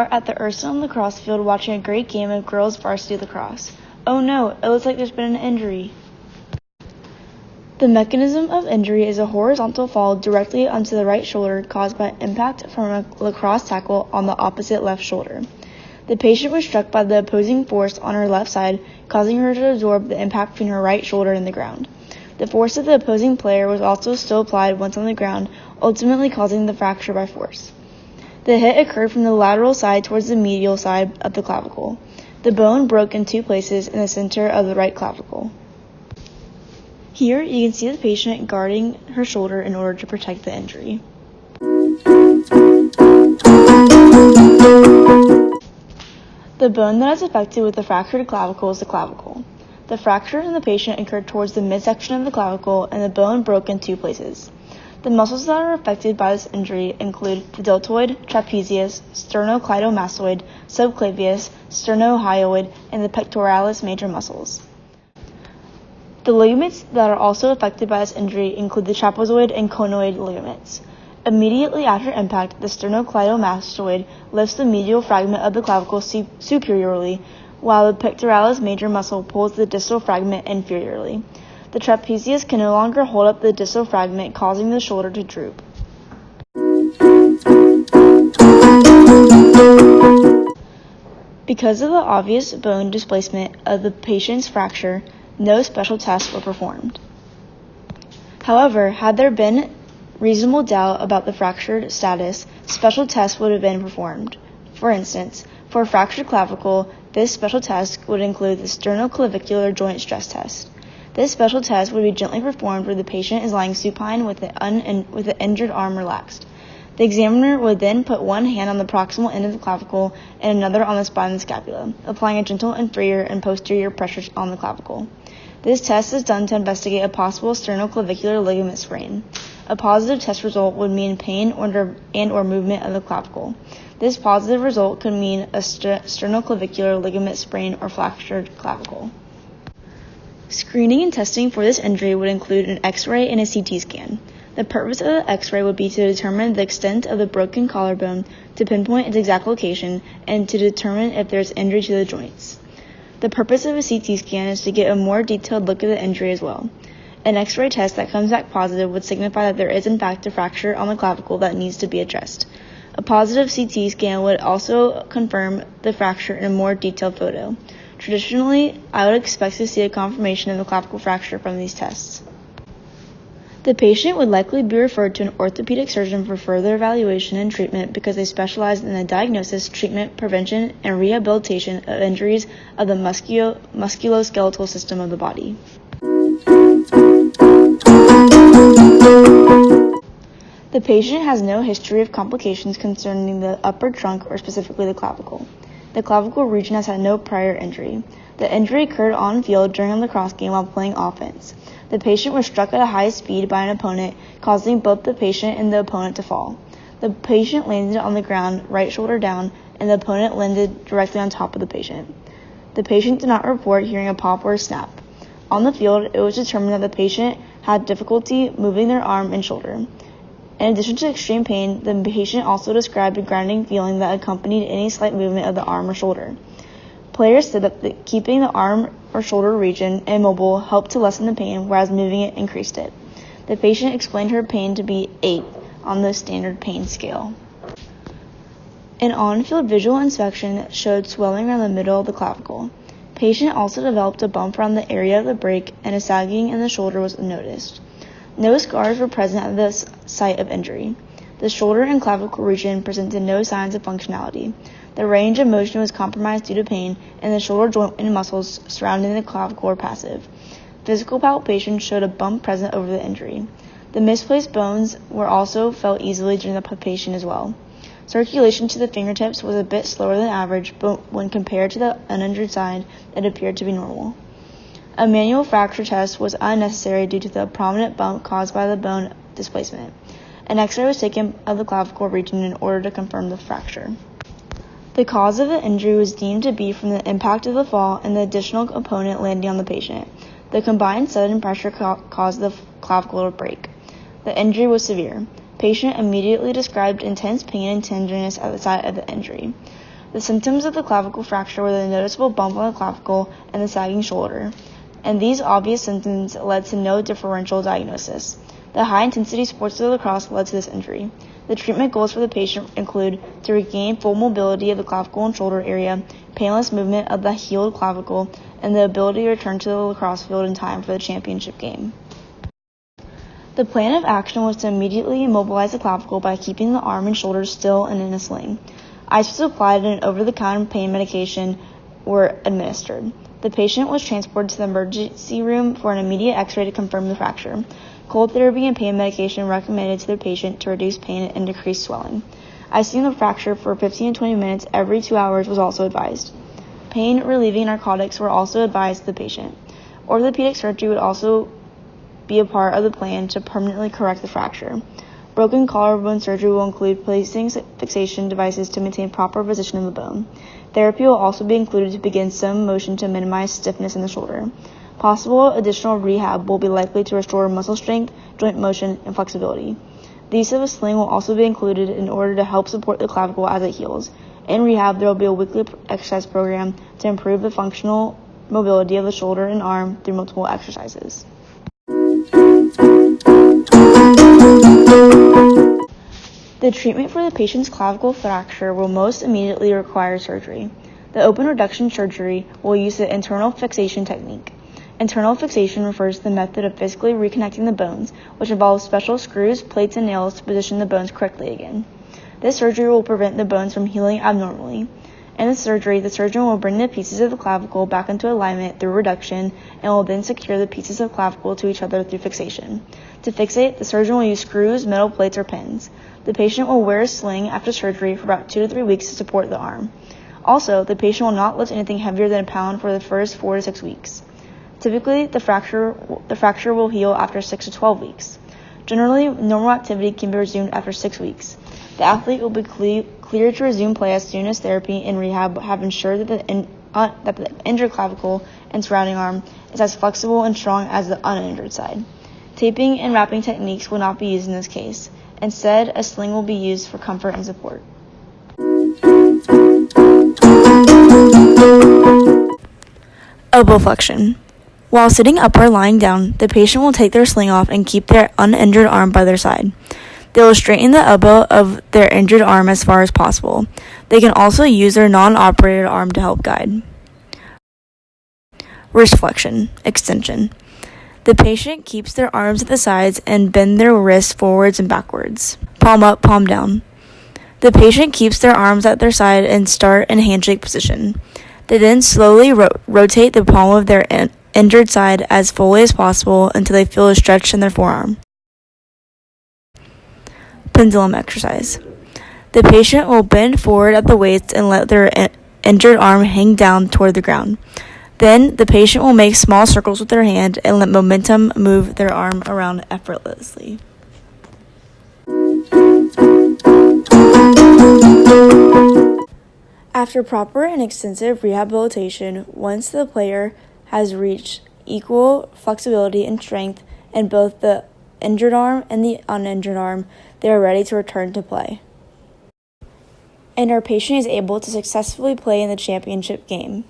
are at the Ursuline lacrosse field watching a great game of girls varsity lacrosse. Oh no, it looks like there's been an injury. The mechanism of injury is a horizontal fall directly onto the right shoulder caused by impact from a lacrosse tackle on the opposite left shoulder. The patient was struck by the opposing force on her left side, causing her to absorb the impact between her right shoulder and the ground. The force of the opposing player was also still applied once on the ground, ultimately causing the fracture by force. The hit occurred from the lateral side towards the medial side of the clavicle. The bone broke in two places in the center of the right clavicle. Here, you can see the patient guarding her shoulder in order to protect the injury. The bone that is affected with the fractured clavicle is the clavicle. The fracture in the patient occurred towards the midsection of the clavicle, and the bone broke in two places. The muscles that are affected by this injury include the deltoid, trapezius, sternocleidomastoid, subclavius, sternohyoid, and the pectoralis major muscles. The ligaments that are also affected by this injury include the trapezoid and conoid ligaments. Immediately after impact, the sternocleidomastoid lifts the medial fragment of the clavicle superiorly, while the pectoralis major muscle pulls the distal fragment inferiorly. The trapezius can no longer hold up the distal fragment, causing the shoulder to droop. Because of the obvious bone displacement of the patient's fracture, no special tests were performed. However, had there been reasonable doubt about the fractured status, special tests would have been performed. For instance, for a fractured clavicle, this special test would include the sternoclavicular joint stress test. This special test would be gently performed where the patient is lying supine with the injured arm relaxed. The examiner would then put one hand on the proximal end of the clavicle and another on the spine of the scapula, applying a gentle inferior and posterior pressure on the clavicle. This test is done to investigate a possible sternoclavicular ligament sprain. A positive test result would mean pain and/or movement of the clavicle. This positive result could mean a sternoclavicular ligament sprain or fractured clavicle. Screening and testing for this injury would include an X-ray and a CT scan. The purpose of the X-ray would be to determine the extent of the broken collarbone, to pinpoint its exact location, and to determine if there is injury to the joints. The purpose of a CT scan is to get a more detailed look at the injury as well. An X-ray test that comes back positive would signify that there is in fact a fracture on the clavicle that needs to be addressed. A positive CT scan would also confirm the fracture in a more detailed photo. Traditionally, I would expect to see a confirmation of the clavicle fracture from these tests. The patient would likely be referred to an orthopedic surgeon for further evaluation and treatment because they specialize in the diagnosis, treatment, prevention, and rehabilitation of injuries of the musculoskeletal system of the body. The patient has no history of complications concerning the upper trunk or specifically the clavicle. The clavicle region has had no prior injury. The injury occurred on field during a lacrosse game while playing offense. The patient was struck at a high speed by an opponent, causing both the patient and the opponent to fall. The patient landed on the ground, right shoulder down, and the opponent landed directly on top of the patient. The patient did not report hearing a pop or a snap. On the field, it was determined that the patient had difficulty moving their arm and shoulder. In addition to extreme pain, the patient also described a grinding feeling that accompanied any slight movement of the arm or shoulder. Players said that keeping the arm or shoulder region immobile helped to lessen the pain, whereas moving it increased it. The patient explained her pain to be 8 on the standard pain scale. An on-field visual inspection showed swelling around the middle of the clavicle. Patient also developed a bump around the area of the break, and a sagging in the shoulder was noticed. No scars were present at the site of injury. The shoulder and clavicle region presented no signs of functionality. The range of motion was compromised due to pain, and the shoulder joint and muscles surrounding the clavicle were passive. Physical palpation showed a bump present over the injury. The misplaced bones were also felt easily during the palpation as well. Circulation to the fingertips was a bit slower than average, but when compared to the uninjured side, it appeared to be normal. A manual fracture test was unnecessary due to the prominent bump caused by the bone displacement. An X-ray was taken of the clavicle region in order to confirm the fracture. The cause of the injury was deemed to be from the impact of the fall and the additional opponent landing on the patient. The combined sudden pressure caused the clavicle to break. The injury was severe. Patient immediately described intense pain and tenderness at the site of the injury. The symptoms of the clavicle fracture were the noticeable bump on the clavicle and the sagging shoulder, and these obvious symptoms led to no differential diagnosis. The high-intensity sports of lacrosse led to this injury. The treatment goals for the patient include to regain full mobility of the clavicle and shoulder area, painless movement of the healed clavicle, and the ability to return to the lacrosse field in time for the championship game. The plan of action was to immediately immobilize the clavicle by keeping the arm and shoulders still and in a sling. Ice was applied and over-the-counter pain medication were administered. The patient was transported to the emergency room for an immediate x-ray to confirm the fracture. Cold therapy and pain medication recommended to the patient to reduce pain and decrease swelling. Icing the fracture for 15 to 20 minutes every 2 hours was also advised. Pain-relieving narcotics were also advised to the patient. Orthopedic surgery would also be a part of the plan to permanently correct the fracture. Broken collarbone surgery will include placing fixation devices to maintain proper position of the bone. Therapy will also be included to begin some motion to minimize stiffness in the shoulder. Possible additional rehab will be likely to restore muscle strength, joint motion, and flexibility. The use of a sling will also be included in order to help support the clavicle as it heals. In rehab, there will be a weekly exercise program to improve the functional mobility of the shoulder and arm through multiple exercises. The treatment for the patient's clavicle fracture will most immediately require surgery. The open reduction surgery will use the internal fixation technique. Internal fixation refers to the method of physically reconnecting the bones, which involves special screws, plates, and nails to position the bones correctly again. This surgery will prevent the bones from healing abnormally. In the surgery, the surgeon will bring the pieces of the clavicle back into alignment through reduction and will then secure the pieces of clavicle to each other through fixation. To fixate, the surgeon will use screws, metal plates, or pins. The patient will wear a sling after surgery for about 2 to 3 weeks to support the arm. Also, the patient will not lift anything heavier than a pound for the first 4 to 6 weeks. Typically, the fracture will heal after 6 to 12 weeks. Generally, normal activity can be resumed after 6 weeks. The athlete will be cleared to resume play as soon as therapy and rehab have ensured that the injured clavicle and surrounding arm is as flexible and strong as the uninjured side. Taping and wrapping techniques will not be used in this case. Instead, a sling will be used for comfort and support. Elbow flexion. While sitting up or lying down, the patient will take their sling off and keep their uninjured arm by their side. They will straighten the elbow of their injured arm as far as possible. They can also use their non-operated arm to help guide. Wrist flexion, extension. The patient keeps their arms at the sides and bend their wrists forwards and backwards. Palm up, palm down. The patient keeps their arms at their side and start in handshake position. They then slowly rotate the palm of their injured side as fully as possible until they feel a stretch in their forearm. Pendulum exercise. The patient will bend forward at the waist and let their injured arm hang down toward the ground. Then, the patient will make small circles with their hand and let momentum move their arm around effortlessly. After proper and extensive rehabilitation, once the player has reached equal flexibility and strength in both the injured arm and the uninjured arm, they are ready to return to play. And our patient is able to successfully play in the championship game.